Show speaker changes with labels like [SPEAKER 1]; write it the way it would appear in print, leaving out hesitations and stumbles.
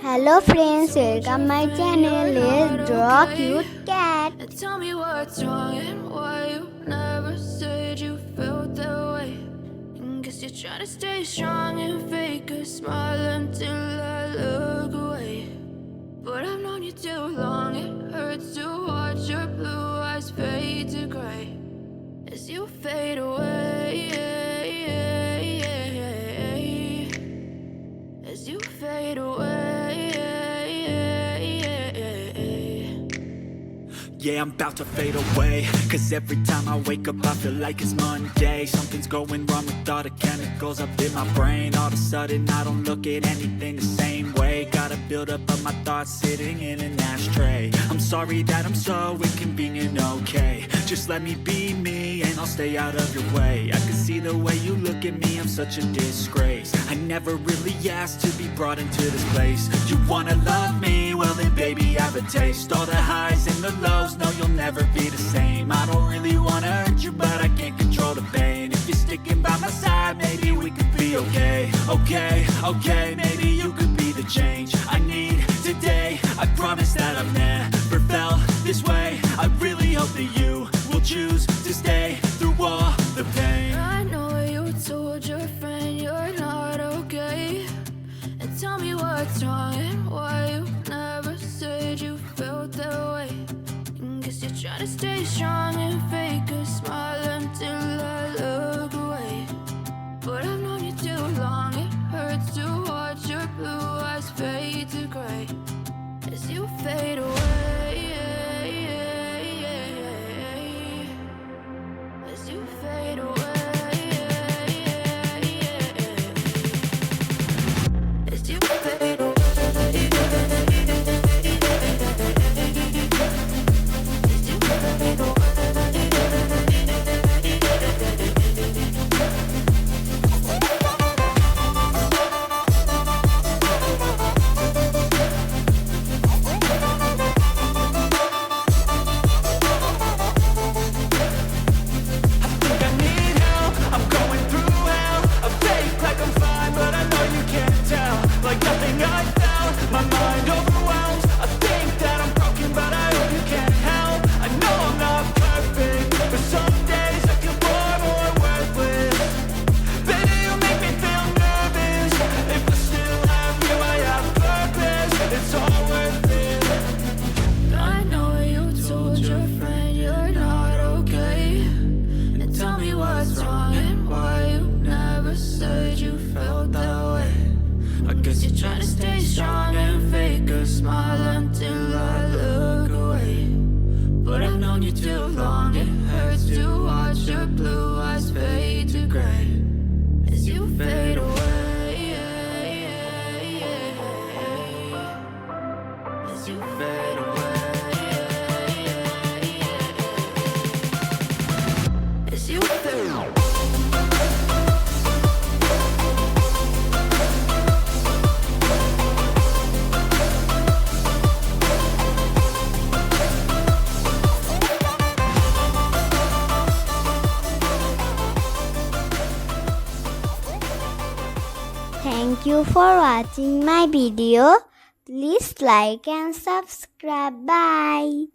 [SPEAKER 1] Hello friends, welcome my channel. Let's draw cute cat.
[SPEAKER 2] Tell me what's wrong and why you never said you felt that way. And guess you're trying to stay strong and fake a smile until I look away. But I've known you too long, it hurts to watch your blue eyes fade to gray as you fade away. As you fade away.
[SPEAKER 3] Yeah, I'm about to fade away, cause every time I wake up I feel like it's Monday. Something's going wrong with all the chemicals up in my brain. All of a sudden I don't look at anything the same way. Gotta build up of my thoughts sitting in an ashtray. I'm sorry that I'm so inconvenient, okay. Just let me be me and I'll stay out of your way. I can see the way you look at me, I'm such a disgrace. I never really asked to be brought into this place. You wanna love me? Well then baby have a taste. All the highs and the lows, no you'll never be the same. I don't really wanna hurt you but I can't control the pain. If you're sticking by my side, maybe we could be okay. Okay, maybe you could be the change I need today. I promise that I've never felt this way. I really hope that you will choose to stay through all the pain.
[SPEAKER 2] I know you told your friend you're not okay. And tell me what's wrong and why you never said you felt that way. And guess you're trying to stay strong and fake a smile until I look away. But I've known you too long, it hurts to watch your blue eyes fade to gray as you fade away. As you fade away. As you fade away. You're trying to stay strong and fake a smile until I look away. But I've known you too long, it hurts to watch your blue eyes fade to gray as you fade away. As you fade away. As you fade away.
[SPEAKER 1] Thank you for watching my video. Please like and subscribe. Bye.